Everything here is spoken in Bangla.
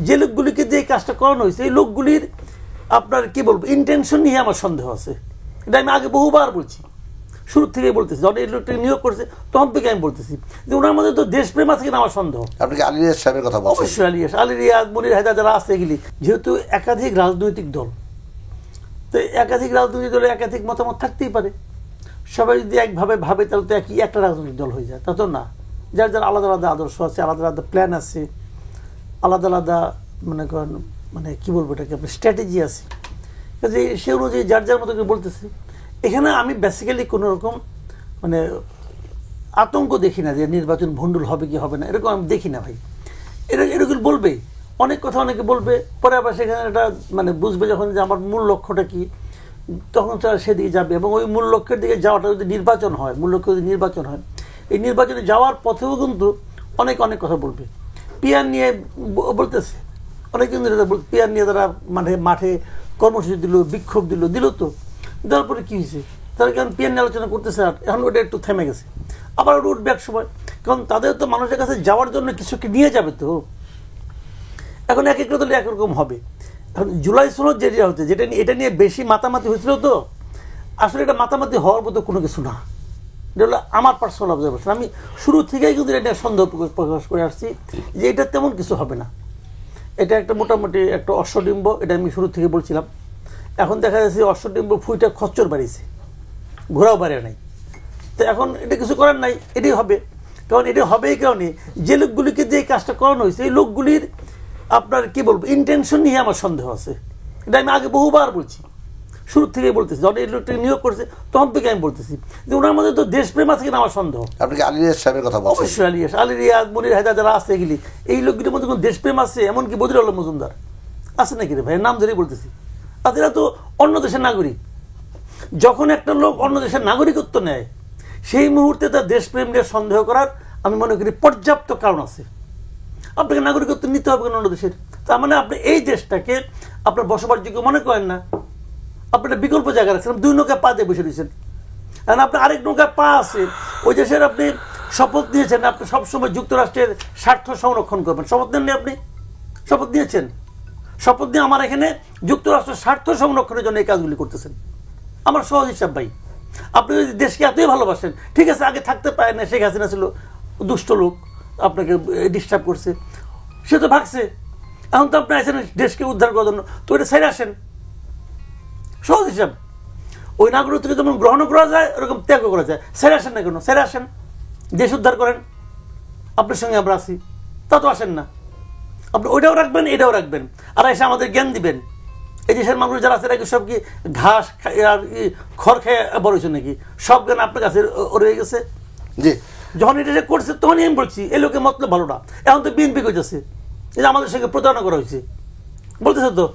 যে লোকগুলিকে দিয়ে কাজটা করানো হয়েছে এই লোকগুলির আপনার কি বলবো ইন্টেনশন নিয়ে আমার সন্দেহ আছে। এটা আমি আগে বহুবার বলছি, শুরু থেকে বলতেছি, যখন এই লোকটা নিয়োগ করছে তখন থেকে আমি বলতেছি যে ওনার মধ্যে তো দেশপ্রেম আছে কিনা আমার সন্দেহ। আপনি কি আলী রিয়াজ সাহেবের কথা বলছেন? অবশ্যই আলী রিয়াজ, মনির হায়দার যারা আছে এগুলি, যেহেতু একাধিক রাজনৈতিক দল, তো একাধিক রাজনৈতিক দলে একাধিক মতামত থাকতেই পারে। সবাই যদি একভাবে ভাবে তাহলে তো একটা রাজনৈতিক দল হয়ে যায়, তা তো না। যার যার আলাদা আলাদা আদর্শ আছে, আলাদা আলাদা প্ল্যান আছে, আলাদা আলাদা মনে করেন মানে কি বলবো এটাকে আপনার স্ট্র্যাটেজি আছে, কাজে সে অনুযায়ী যার যার মতো করে বলতেছে। এখানে আমি বেসিক্যালি কোনো রকম মানে আতঙ্ক দেখি না যে নির্বাচন ভণ্ডুল হবে কি হবে না, এরকম আমি দেখি না ভাই। এরকম বলবে অনেক কথা, অনেকে বলবে, পরে আবার সেখানে এটা মানে বুঝবে যখন যে আমার মূল লক্ষ্যটা কি, তখন তারা সেদিকে যাবে। এবং ওই মূল লক্ষ্যের দিকে যাওয়াটা যদি নির্বাচন হয়, মূল লক্ষ্য যদি নির্বাচন হয়, এই নির্বাচনে যাওয়ার পথেও কিন্তু অনেক অনেক কথা বলবে। পিয়ার নিয়ে বলতেছে অনেক কিন্তু পিয়ার নিয়ে তারা মাঠে কর্মসূচি দিল, বিক্ষোভ দিল তো দেওয়ার পরে কী হয়েছে, তারা কেন পিয়ার নিয়ে আলোচনা করতেছে, আর এখন ওটা একটু থেমে গেছে, আবার ওটা উঠবে এক সময়, কারণ তাদের তো মানুষের কাছে যাওয়ার জন্য কিছুকে নিয়ে যাবে তো। এখন এক একটা দলে একরকম হবে। এখন জুলাই সনদ যেটা হচ্ছে, এটা নিয়ে বেশি মাতামাতি হয়েছিল, তো আসলে এটা মাতামাতি হওয়ার মতো কোনো কিছু না। এটা হলো আমার পার্সোনাল অবজারভেশন। আমি শুরু থেকেই কিন্তু এটা সন্দেহ প্রকাশ করে আসছি যে এটা তেমন কিছু হবে না। এটা একটা মোটামুটি একটা অশ্বডিম্ব, এটা আমি শুরু থেকে বলছিলাম। এখন দেখা যাচ্ছে অশ্বডিম্ব ফুইটা খচ্চর বাড়িয়েছে, ঘোরাও বাড়ে নাই। তো এখন এটা কিছু করার নাই, এটাই হবে। কারণ এটা হবে এই কারণে যে লোকগুলিকে দিয়ে কাজটা করানো হয়েছে এই লোকগুলির আপনার কি বলবো ইন্টেনশন নিয়ে আমার সন্দেহ আছে। এটা আমি আগে বহুবার বলছি, শুরু থেকে বলতেছি, যখন এই লোকটা নিয়োগ করছে তখন থেকে আমি বলতেছি যে ওনার মধ্যে তো দেশপ্রেম আছে কিনা আমার সন্দেহ। আপনি কি আলী রিয়াজ সাহেবের কথা বলছেন? অবশ্যই আলী রিয়াজ, মনির হায়দার যারা আছে এগুলি, এই লোকগুলির মধ্যে কোনো দেশপ্রেম আছে, এমনকি বদির আলম মজুমদার আছে নাকি রে ভাই, নাম ধরেই বলতেছি। আর এরা তো অন্য দেশের নাগরিক। যখন একটা লোক অন্য দেশের নাগরিকত্ব নেয় সেই মুহূর্তে তার দেশপ্রেম নিয়ে সন্দেহ করার আমি মনে করি পর্যাপ্ত কারণ আছে। আপনাকে নাগরিকত্ব নিতে হবে কেন অন্য দেশের? তার মানে আপনি এই দেশটাকে আপনার বসবাসযোগ্য মনে করেন না, আপনি একটা বিকল্প জায়গা রাখছেন, দুই নৌকা পা দিয়ে বসে দিয়েছেন। কারণ আপনার আরেক নৌকা পা আছে, ওই দেশের আপনি শপথ নিয়েছেন আপনি সবসময় যুক্তরাষ্ট্রের স্বার্থ সংরক্ষণ করবেন। শপথ নেননি আপনি? শপথ নিয়েছেন, শপথ নিয়ে আমার এখানে যুক্তরাষ্ট্রের স্বার্থ সংরক্ষণের জন্য এই কাজগুলি করতেছেন। আমার সহজ হিসাব ভাই, আপনি যদি দেশকে এতই ভালোবাসেন, ঠিক আছে আগে থাকতে পারেন না, শেখ হাসিনা ছিল দুষ্ট লোক, আপনাকে ডিস্টার্ব করছে, সে তো ভাগছে, এখন তো আপনি আসেন দেশকে উদ্ধার করার জন্য, তো এটা ছেড়ে আসেন। সহজ হিসাব। ওই নাগরিকত্বকে যেমন গ্রহণ করা যায় ওরকম ত্যাগ করা যায়। ছেড়ে আসেন না কেন? ছেড়ে আসেন, দেশ উদ্ধার করেন, আপনার সঙ্গে আমরা আছি। তা তো আসেন না, আপনি ওইটাও রাখবেন এটাও রাখবেন, আর এসে আমাদের জ্ঞান দিবেন। এই দেশের মানুষ যারা আছে নাকি সব কি ঘাস আর খড় খেয়ে বড় হয়েছে নাকি? সব জ্ঞান আপনার কাছে রয়ে গেছে। জি, যখন এটা করছে তখনই আমি বলছি এই লোকের মতলব ভালো না। এখন তো বিএনপি করতেছে, আমাদের সঙ্গে প্রতারণা করা হয়েছে বলতেছে তো।